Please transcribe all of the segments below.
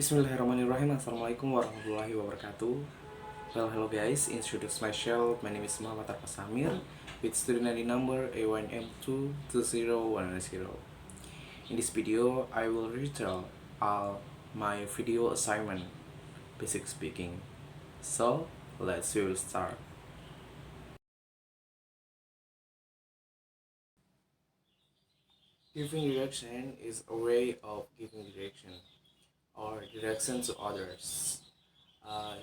Bismillahirrahmanirrahim. Assalamualaikum warahmatullahi wabarakatuh. Well, hello guys. Introduce myself. My name is Muhammad Arfah Samir with student ID number A1M220110. In this video, I will retell all my video assignment, basic speaking. So, we will start. Giving direction is a way of giving direction or direction to others.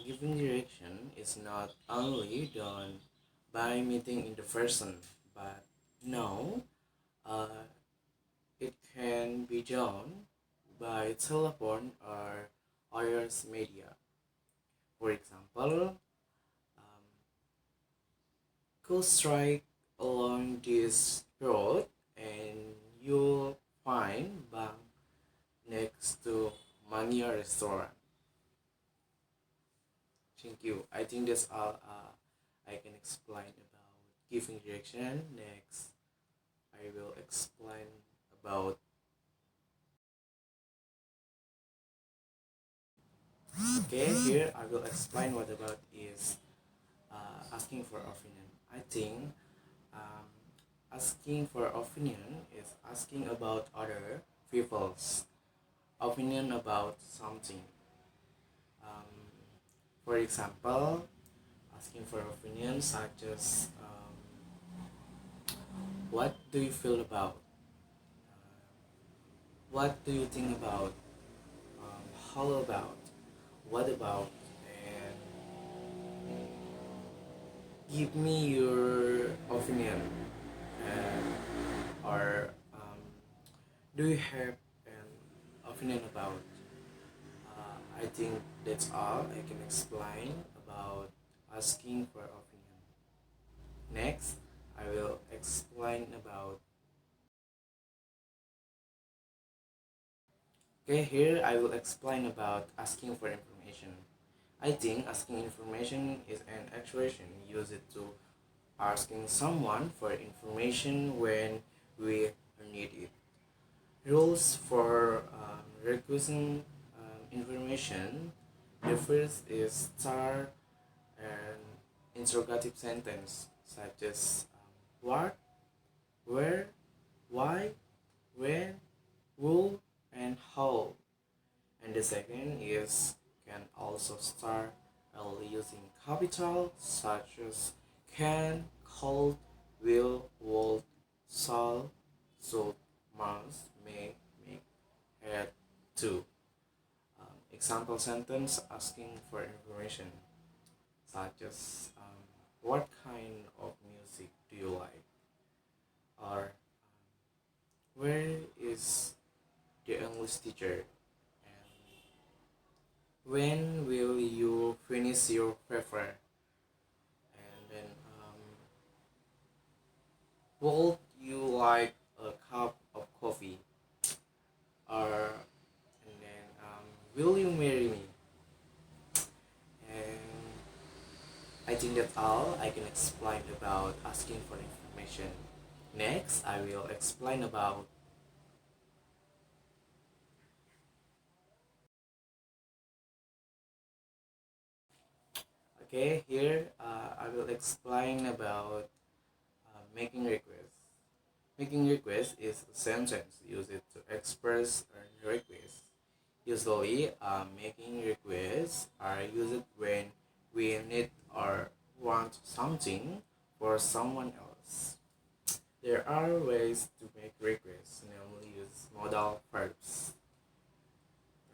Giving direction is not only done by meeting in the person, but now uh, it can be done by telephone or others media. For example, go straight along this road and you'll find bank next to Mania restaurant. Thank you. I think that's all I can explain about giving direction. Next, I will explain about. Okay, here I will explain what about is asking for opinion. I think um, asking for opinion is asking about other people's opinion about something. Um, for example, asking for opinion such as what do you feel about? What do you think about? How about? What about? And give me your opinion. Or do you have an opinion about? I think that's all I can explain about asking for opinion. Next, I will explain about. Okay, here I will explain about asking for information. I think asking information is an expression used to asking someone for information when we need it. Rules for requesting information. The first is star and interrogative sentence such as what, where, why, when, who, and how. And the second is can also start using capital such as can, could, will, would, shall, should, must, may, had, to. Example sentence asking for information such as what kind of music do you like, or where is the English teacher, and when will you finish your paper, and then would you like a cup of coffee, or and then will you marry me? And I think that's all I can explain about asking for information. Next, I will explain about. Okay, here I will explain about making requests. Making requests is a sentence used to express a request. Usually, making requests are used when we need or want something for someone else. There are ways to make requests, namely use modal verbs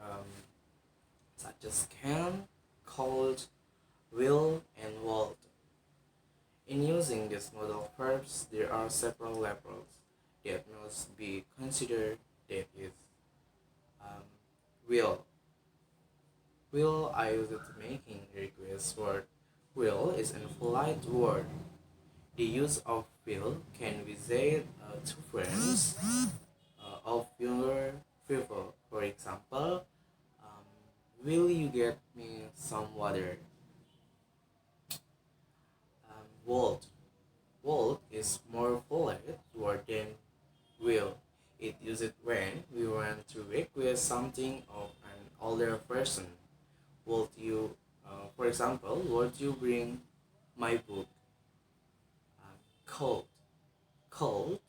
um, such as can, could, will, and would. In using these modal verbs, there are several levels that must be considered. That is, um, will. Will I use it making requests word. Will is a polite word. The use of will can be said to friends of younger people. For example, will you get me some water? Would. Would is more polite word than will. It uses when we want to request something of an older older person. Would you, for example, would you bring my book? Cold. Cold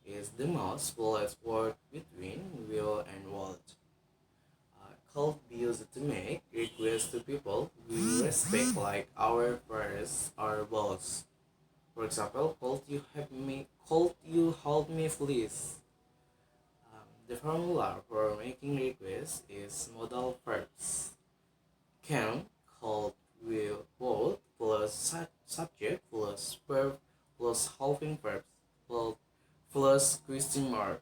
is the most polite word between will and word. Cold be used to make requests to people we respect, like our parents or boss. For example, could you help me please? The formula for making requests is modal verbs. Can, could, will, would, plus subject, plus verb, plus helping verbs, plus question mark.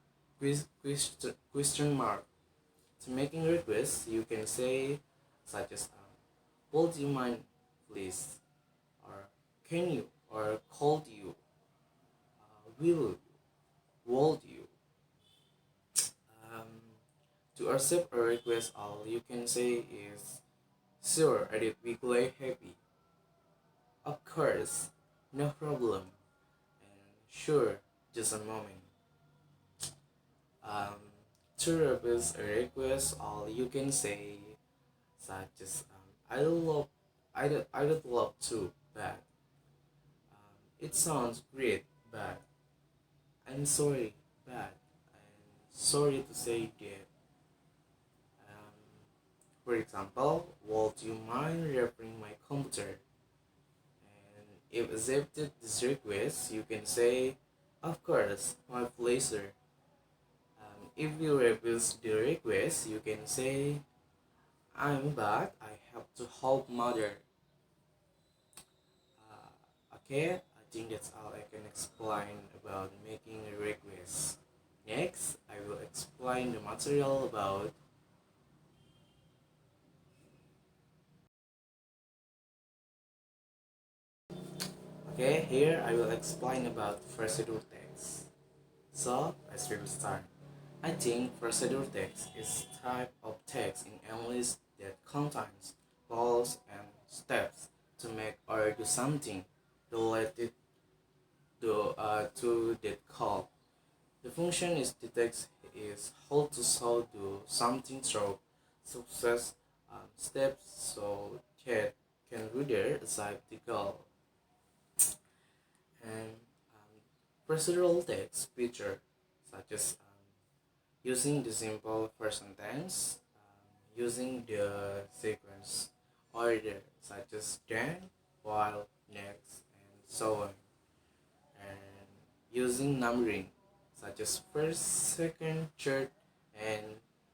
Question mark. To making requests, you can say such as would you mind please, or can you, or could you, will you, would you. Um, to accept a request, all you can say is sure, I'd be glad happy. Of course, no problem. And sure, just a moment. Um, to refuse a request, all you can say such as I would love to, but it sounds great, but I'm sorry, but I'm sorry to say that. Um, for example, would you mind repairing my computer? And if accepted this request, you can say, of course, my pleasure. If you refuse the request, you can say, I'm bad, I have to help mother. Okay, I think that's all I can explain about making a request. Next, I will explain the material about. Okay, here I will explain about procedure text. So, let's really start. I think procedure text is type of text in English that contains goals and steps to make or do something related to that call. The function is the text is how to so do something through success steps so that can reader achieve the goal. And procedural text feature such as using the simple present tense, using the sequence order such as then, while, next, and so on, and using numbering such as first, second, third, and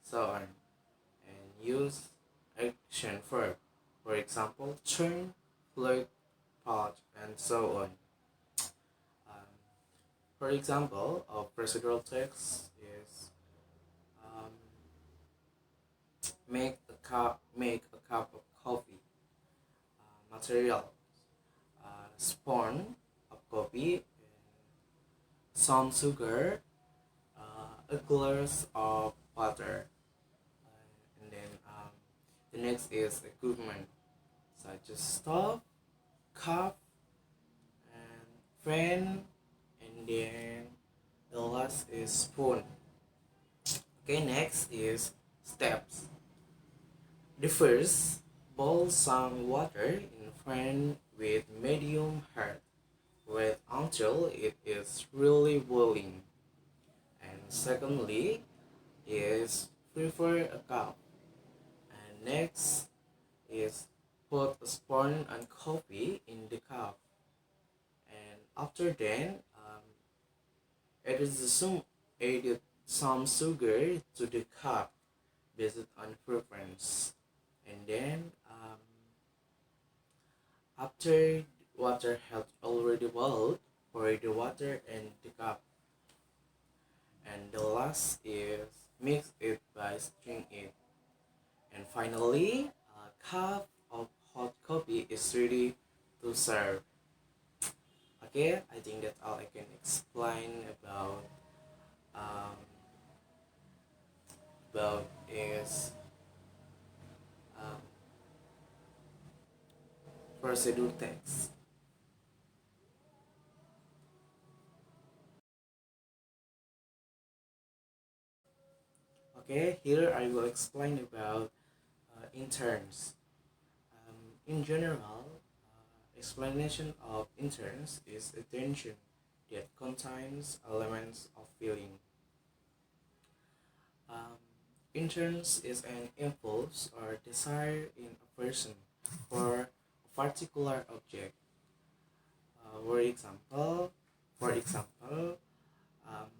so on, and use action verb, for example, turn, look, part, and so on. Um, for example, a procedural text is um, make a cup of coffee. Material: spoon of coffee, some sugar, a glass of water, and then the next is equipment such as stove, cup, and fan, and then the last is spoon. Okay, next is steps. The first, boil some water in pan with medium heat. Wait until it is really boiling. And secondly is prepare a cup. And next is put a spoon and coffee in the cup. And after then, added some sugar to the cup based on preference. And then after water has already boiled, pour the water in the cup. And the last is mix it by stirring it. And finally, a cup of hot coffee is ready to serve. Okay, I think that's all I can explain um, about is um, procedure text. Okay, here I will explain about Interns. In general, explanation of interns is attention that contains elements of feeling. Um, Interns is an impulse or desire in a person for a particular object. For example, um,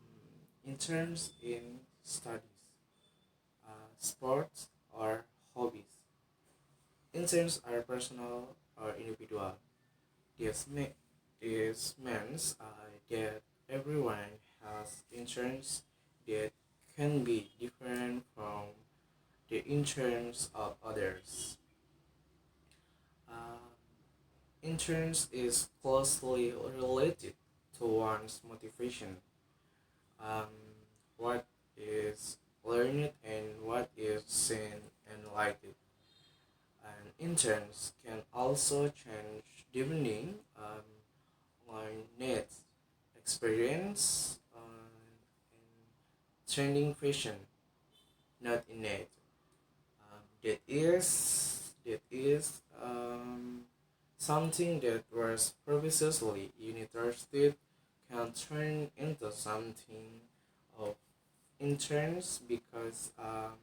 interns in studies, sports, or hobbies. Interns are personal or individual. This, ma- this means that everyone has interns that can be different from the interns of others. Um, Interns is closely related to one's motivation. Um, what is learned and what is seen and liked. And interns can also change depending on needs, experience, and trending fashion, not innate. That is something that was previously uninterested can turn into something of interest because of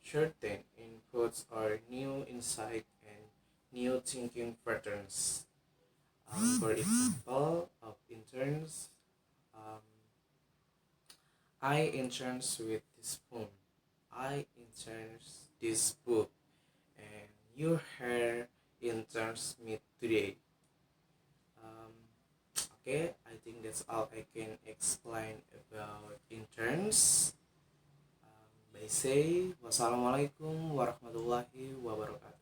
certain inputs or new insight and new thinking patterns. For example, of interns, um, I interns with this spoon. I interns this book, and your hair interns me today. Um, okay, I think that's all I can explain about interns. By say, wassalamualaikum warahmatullahi wabarakatuh.